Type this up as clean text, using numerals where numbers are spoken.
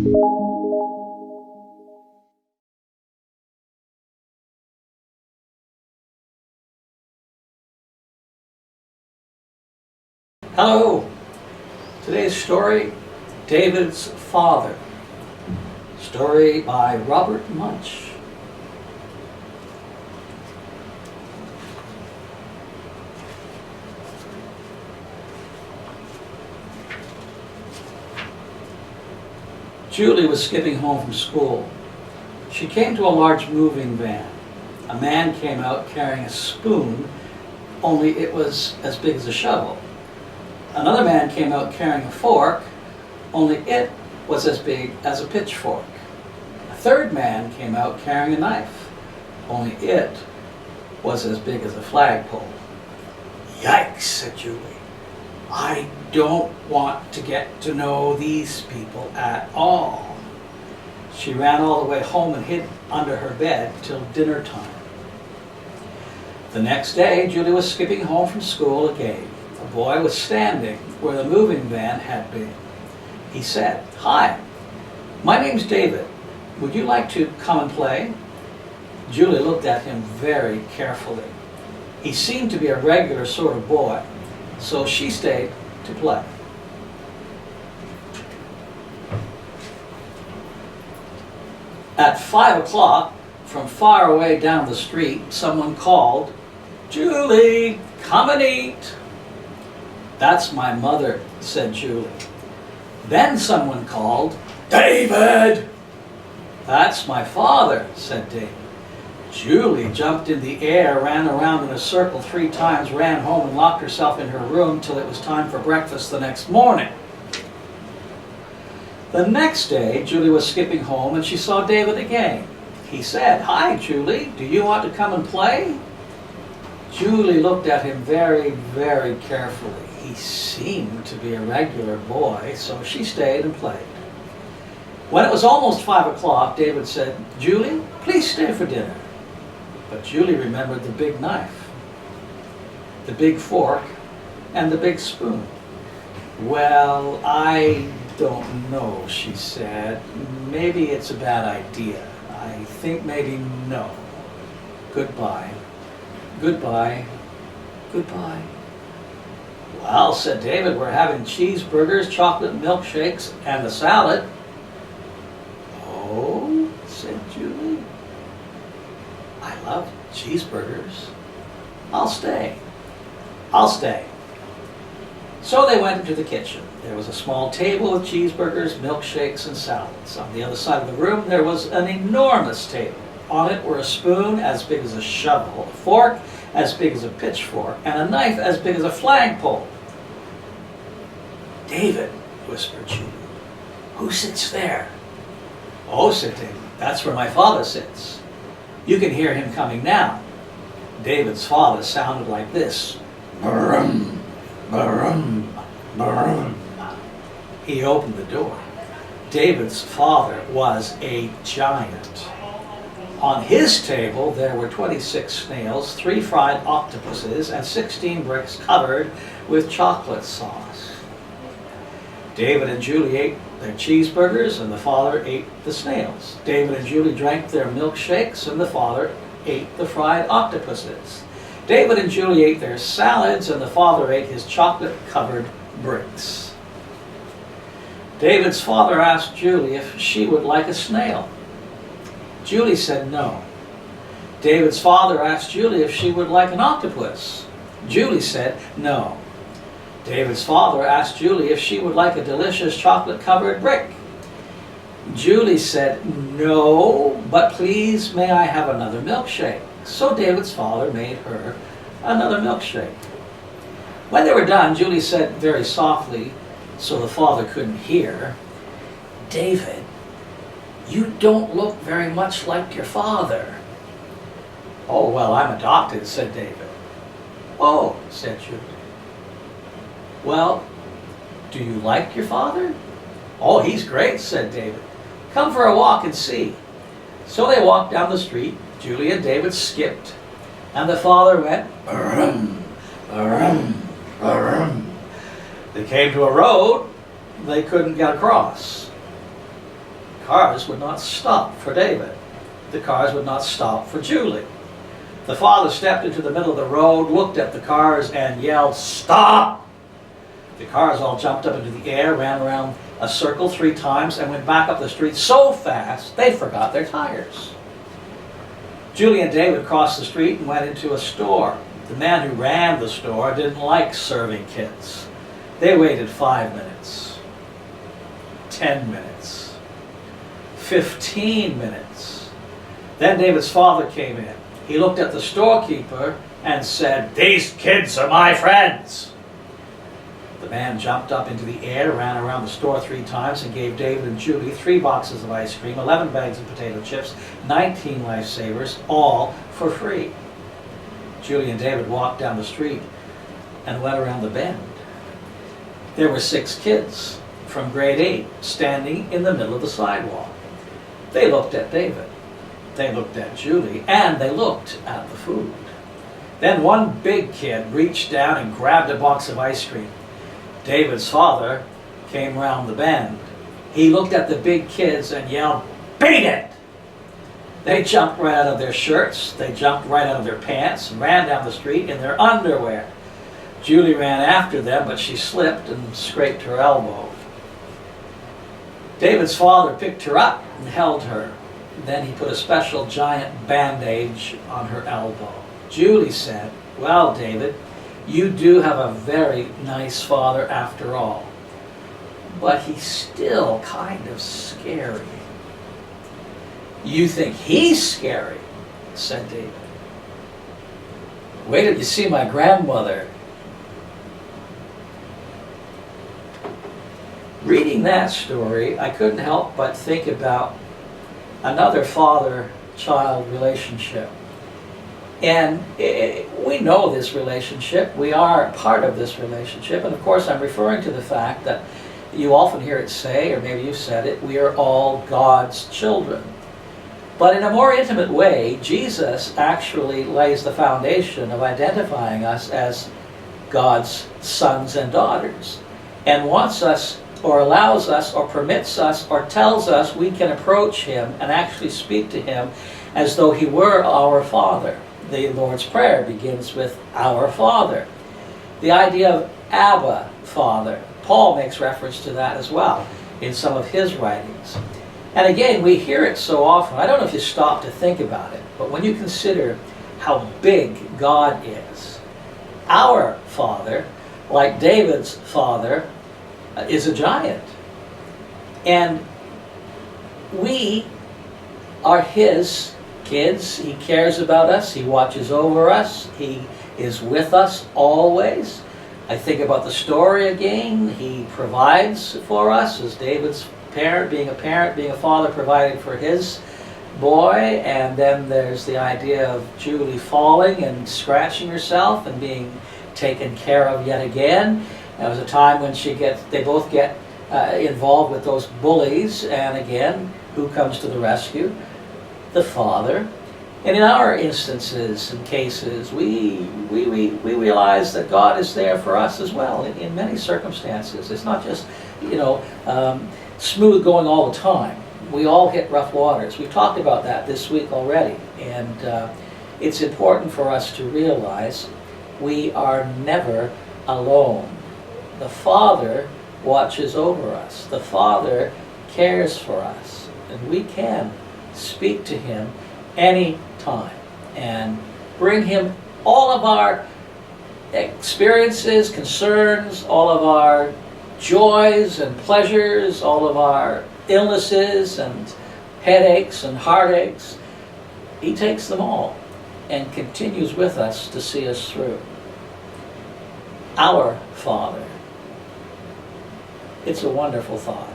Hello! Today's story, David's Father. Story by Robert Munch. Julie was skipping home from school. She came to a large moving van. A man came out carrying a spoon, only it was as big as a shovel. Another man came out carrying a fork, only it was as big as a pitchfork. A third man came out carrying a knife, only it was as big as a flagpole. "Yikes," said Julie. "I don't want to get to know these people at all." She ran all the way home and hid under her bed till dinner time. The next day, Julie was skipping home from school again. A boy was standing where the moving van had been. He said, "Hi, my name's David. Would you like to come and play?" Julie looked at him very carefully. He seemed to be a regular sort of boy, so she stayed to play. At 5 o'clock, from far away down the street, someone called, "Julie, come and eat." "That's my mother," said Julie. Then someone called, "David!" "That's my father," said David. Julie jumped in the air, ran around in a circle 3 times, ran home and locked herself in her room till it was time for breakfast the next morning. The next day, Julie was skipping home and she saw David again. He said, "Hi, Julie, do you want to come and play?" Julie looked at him very, very carefully. He seemed to be a regular boy, so she stayed and played. When it was almost 5 o'clock, David said, "Julie, please stay for dinner." But Julie remembered the big knife, the big fork, and the big spoon. "Well, I don't know," she said. "Maybe it's a bad idea. I think maybe no. Goodbye. Goodbye. Goodbye." "Well," said David, "we're having cheeseburgers, chocolate milkshakes, and a salad." "Oh," said Julie. "I love cheeseburgers. I'll stay. I'll stay." So they went into the kitchen. There was a small table with cheeseburgers, milkshakes, and salads. On the other side of the room, there was an enormous table. On it were a spoon as big as a shovel, a fork as big as a pitchfork, and a knife as big as a flagpole. "David," whispered Julie, "who sits there?" "Oh," said David, "that's where my father sits. You can hear him coming now." David's father sounded like this. "Brum, brum, brum." He opened the door. David's father was a giant. On his table there were 26 snails, 3 fried octopuses, and 16 bricks covered with chocolate sauce. David and Julie ate their cheeseburgers and the father ate the snails. David and Julie drank their milkshakes and the father ate the fried octopuses. David and Julie ate their salads and the father ate his chocolate-covered bricks. David's father asked Julie if she would like a snail. Julie said no. David's father asked Julie if she would like an octopus. Julie said no. David's father asked Julie if she would like a delicious chocolate-covered brick. Julie said no, but please may I have another milkshake. So David's father made her another milkshake. When they were done, Julie said very softly, so the father couldn't hear, "David, you don't look very much like your father." "Oh, well, I'm adopted," said David. "Oh," said Julie. "Well, do you like your father?" "Oh, he's great," said David. "Come for a walk and see." So they walked down the street. Julie and David skipped, and the father went, "Brum, brum, brum." They came to a road they couldn't get across. cars would not stop for David. The cars would not stop for Julie. The father stepped into the middle of the road, looked at the cars, and yelled, "Stop!" The cars all jumped up into the air, ran around a circle 3 times, and went back up the street so fast they forgot their tires. Julie and David crossed the street and went into a store. The man who ran the store didn't like serving kids. They waited 5 minutes, 10 minutes, 15 minutes. Then David's father came in. He looked at the storekeeper and said, "These kids are my friends." The man jumped up into the air, ran around the store 3 times, and gave David and Julie 3 boxes of ice cream, 11 bags of potato chips, 19 Lifesavers, all for free. Julie and David walked down the street and went around the bend. There were 6 kids from grade 8 standing in the middle of the sidewalk. They looked at David, they looked at Julie, and they looked at the food. Then one big kid reached down and grabbed a box of ice cream. David's father came round the bend. He looked at the big kids and yelled, "Beat it!" They jumped right out of their shirts, they jumped right out of their pants, and ran down the street in their underwear. Julie ran after them, but she slipped and scraped her elbow. David's father picked her up and held her. Then he put a special giant bandage on her elbow. Julie said, "Well, David, you do have a very nice father after all, but he's still kind of scary." "You think he's scary?" said David. "Wait till you see my grandmother." Reading that story, I couldn't help but think about another father-child relationship. And we know this relationship. We are part of this relationship. And of course, I'm referring to the fact that you often hear it say, or maybe you've said it, we are all God's children. But in a more intimate way, Jesus actually lays the foundation of identifying us as God's sons and daughters, and wants us, or allows us, or permits us, or tells us we can approach Him and actually speak to Him as though He were our Father. The Lord's Prayer begins with "Our Father." The idea of Abba, Father, Paul makes reference to that as well in some of his writings. And again, we hear it so often. I don't know if you stop to think about it, but when you consider how big God is, our Father, like David's father, is a giant. And we are His kids. He cares about us. He watches over us. He is with us always. I think about the story again. He provides for us as David's parent, being a father, provided for his boy. And then there's the idea of Julie falling and scratching herself and being taken care of yet again. There was a time when they both get involved with those bullies, and again, who comes to the rescue? The father. And in our instances and cases, we realize that God is there for us as well in many circumstances. It's not just, smooth going all the time. We all hit rough waters. We've talked about that this week already. And it's important for us to realize we are never alone. The Father watches over us. The Father cares for us. And we can speak to Him any time and bring Him all of our experiences, concerns, all of our joys and pleasures, all of our illnesses and headaches and heartaches. He takes them all and continues with us to see us through. Our Father. It's a wonderful thought.